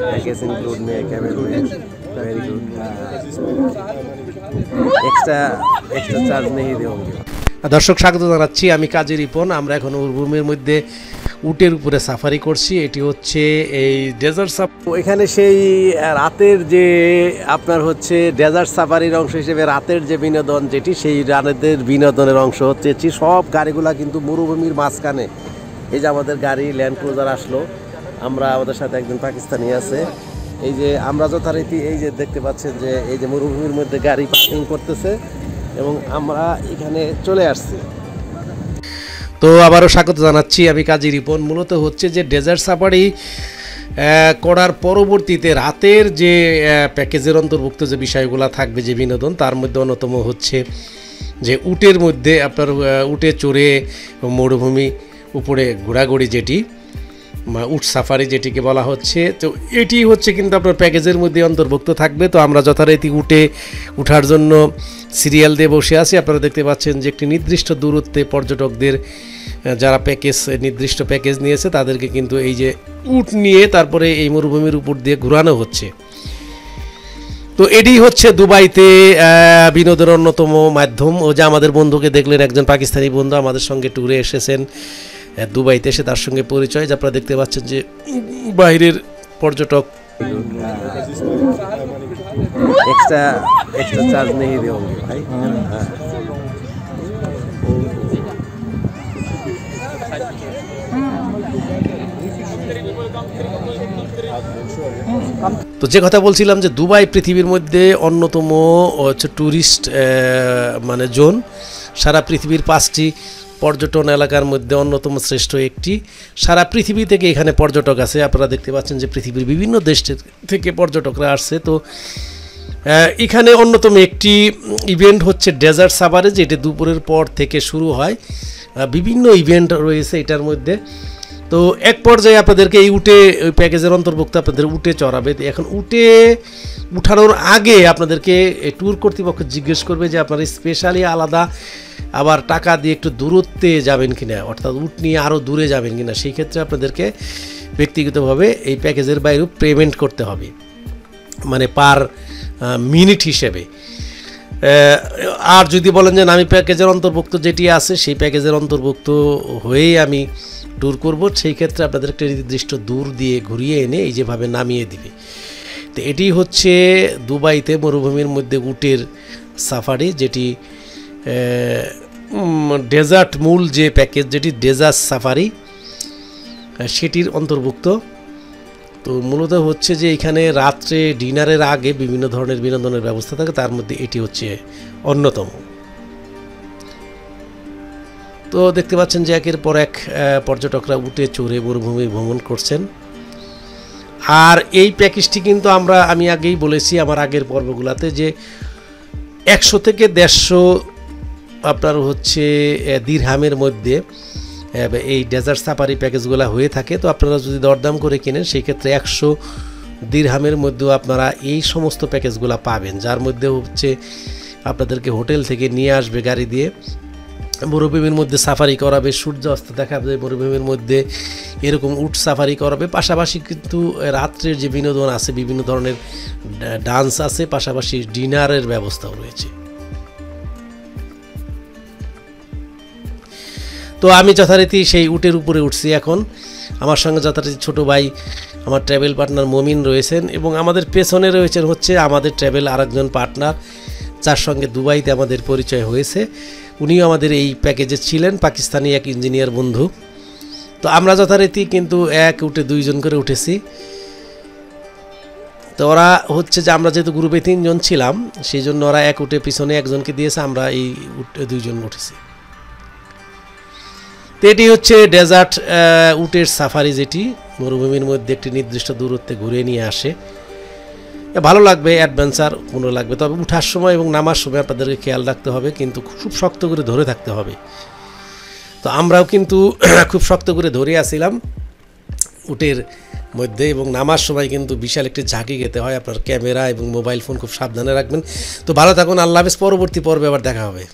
Package include में camel में very good extra charge नहीं देंगे। দর্শক স্বাগত জানাচ্ছি আমি কাজী রিপন। আমরা এখন মরুভূমির মধ্যে উটের উপরে সাফারি করছি। এটি হচ্ছে এই ডেজার্ট সাফারি। এখানে সেই রাতের যে আপনার হচ্ছে ডেজার্ট সাফারির অংশ হিসেবে রাতের যে বিনোদন যেটি সেই রাতের বিনোদনের অংশ হচ্ছে সব গাড়িগুলা কিন্তু মরুভূমির মাঝখানে। এই যে আমাদের গাড়ি ল্যান্ড ক্রুজার আসলো, আমরা আমাদের সাথে একজন পাকিস্তানি আছে। এই যে আমরা যথারীতি এই যে দেখতে পাচ্ছেন যে এই যে মরুভূমির মধ্যে গাড়ি পার্কিং করতেছে এবং আমরা এখানে চলে আসছি। তো আবারও স্বাগত জানাচ্ছি আমি কাজী রিপন। মূলত হচ্ছে যে ডেজার্ট সাফারি করার পরবর্তীতে রাতের যে প্যাকেজের অন্তর্ভুক্ত যে বিষয়গুলো থাকবে যে বিনোদন, তার মধ্যে অন্যতম হচ্ছে যে উটের মধ্যে আপনার উটে চড়ে মরুভূমি উপরে ঘোরাঘুরি, যেটি উট সাফারি যেটিকে বলা হচ্ছে। তো এটি হচ্ছে কিন্তু আপনার প্যাকেজের মধ্যে অন্তর্ভুক্ত থাকবে। তো আমরা যথারীতি উঠার জন্য সিরিয়াল দিয়ে বসে আছি। আপনারা দেখতে পাচ্ছেন যে একটি নির্দিষ্ট দূরত্বে পর্যটকদের যারা নির্দিষ্ট প্যাকেজ নিয়েছে তাদেরকে কিন্তু এই যে উট নিয়ে তারপরে এই মরুভূমির উপর দিয়ে ঘোরানো হচ্ছে। তো এটি হচ্ছে দুবাইতে বিনোদনের অন্যতম মাধ্যম। ও যে আমাদের বন্ধুকে দেখলেন, একজন পাকিস্তানি বন্ধু আমাদের সঙ্গে ট্যুরে এসেছেন দুবাইতে, এসে তার সঙ্গে পরিচয়। আপনারা দেখতে পাচ্ছেন যে বাইরের পর্যটক এক্সট্রা চার্জ নেই দেंगे ভাই। তো যে কথা বলছিলাম যে দুবাই পৃথিবীর মধ্যে অন্যতম হচ্ছে ট্যুরিস্ট মানে জোন। সারা পৃথিবীর 5টি পর্যটন এলাকার মধ্যে অন্যতম শ্রেষ্ঠ একটি। সারা পৃথিবী থেকে এখানে পর্যটক আছে। আপনারা দেখতে পাচ্ছেন যে পৃথিবীর বিভিন্ন দেশ থেকে পর্যটকরা আসছে। তো এখানে অন্যতম একটি ইভেন্ট হচ্ছে ডেজার্ট সাফারি, যেটি দুপুরের পর থেকে শুরু হয়। বিভিন্ন ইভেন্ট রয়েছে এটার মধ্যে। তো এক পর্যায়ে আপনাদেরকে এই উটে ওই প্যাকেজের অন্তর্ভুক্ত আপনাদের উটে চড়াবে। এখন উটে উঠানোর আগে আপনাদেরকে ট্যুর কর্তৃপক্ষ জিজ্ঞেস করবে যে আপনারা স্পেশালি আলাদা আবার টাকা দিয়ে একটু দূরত্বে যাবেন কিনা, অর্থাৎ উট নিয়ে আরও দূরে যাবেন কিনা। সেই ক্ষেত্রে আপনাদেরকে ব্যক্তিগতভাবে এই প্যাকেজের বাইরেও পেমেন্ট করতে হবে, মানে পার মিনিট হিসেবে। আর যদি বলেন যে আমি প্যাকেজের অন্তর্ভুক্ত যেটি আছে সেই প্যাকেজের অন্তর্ভুক্ত হয়েই আমি ট্যুর করব, সেই ক্ষেত্রে আপনাদের একটা নির্দিষ্ট দূর দিয়ে ঘুরিয়ে এনে এই যেভাবে নামিয়ে দিবে। তো এটি হচ্ছে দুবাইতে মরুভূমির মধ্যে উটের সাফারি, যেটি ডেজার্ট মূল যে প্যাকেজ যেটি ডেজার্ট সাফারি সেটির অন্তর্ভুক্ত। তো মূলত হচ্ছে যে এখানে রাত্রে ডিনারের আগে বিভিন্ন ধরনের বিনোদনের ব্যবস্থা থাকে, তার মধ্যে এটি হচ্ছে অন্যতম। তো দেখতে পাচ্ছেন যে একের পর এক পর্যটকরা উটে চড়ে মরুভূমি ভ্রমণ করছেন। আর এই প্যাকেজটি কিন্তু আমি আগেই বলেছি আমার আগের পর্বগুলোতে যে 100 থেকে 150 আপনার হচ্ছে দিরহামের মধ্যে এই ডেজার্ট সাফারি প্যাকেজগুলো হয়ে থাকে। তো আপনারা যদি দরদাম করে কিনেন সেই ক্ষেত্রে 100 দিরহামের মধ্যেও আপনারা এই সমস্ত প্যাকেজগুলো পাবেন, যার মধ্যে হচ্ছে আপনাদেরকে হোটেল থেকে নিয়ে আসবে গাড়ি দিয়ে, মরুভূমির মধ্যে সাফারি করাবে, সূর্য অস্ত দেখাবে মরুভূমির মধ্যে, এরকম উট সাফারি করাবে। পাশাপাশি কিন্তু রাত্রের যে বিনোদন আছে, বিভিন্ন ধরনের ডান্স আছে, পাশাপাশি ডিনারের ব্যবস্থাও রয়েছে। তো আমি যথারীতি সেই উটের উপরে উঠছি। এখন আমার সঙ্গে যথারীতি ছোটো ভাই আমার ট্রাভেল পার্টনার মমিন রয়েছেন এবং আমাদের পেছনে রয়েছেন হচ্ছে আমাদের ট্রাভেল আরেকজন পার্টনার, যার সঙ্গে দুবাইতে আমাদের পরিচয় হয়েছে। উনিও আমাদের এই প্যাকেজে ছিলেন, পাকিস্তানি এক ইঞ্জিনিয়ার বন্ধু। তো আমরা যথারীতি কিন্তু এক উটে 2 জন করে উঠেছি। তো ওরা হচ্ছে যে আমরা যেহেতু গ্রুপে 3 জন ছিলাম সেই জন্য ওরা এক উটে পিছনে একজনকে দিয়েছে, আমরা এই উটে 2 জন উঠেছি। তো এটি হচ্ছে ডেজার্ট উটের সাফারি, যেটি মরুভূমির মধ্যে একটি নির্দিষ্ট দূরত্বে ঘুরে নিয়ে আসে। ভালো লাগবে, অ্যাডভেঞ্চার কোনো লাগবে। তবে উঠার সময় এবং নামার সময় আপনাদেরকে খেয়াল রাখতে হবে, কিন্তু খুব শক্ত করে ধরে থাকতে হবে। তো আমরাও কিন্তু খুব শক্ত করে ধরে আসছিলাম উটের মধ্যে, এবং নামার সময় কিন্তু বিশাল একটি ঝাঁকি খেতে হয়। আপনার ক্যামেরা এবং মোবাইল ফোন খুব সাবধানে রাখবেন। তো ভালো থাকুন, আল্লাহ হাফেজ। পরবর্তী পর্বে আবার দেখা হবে।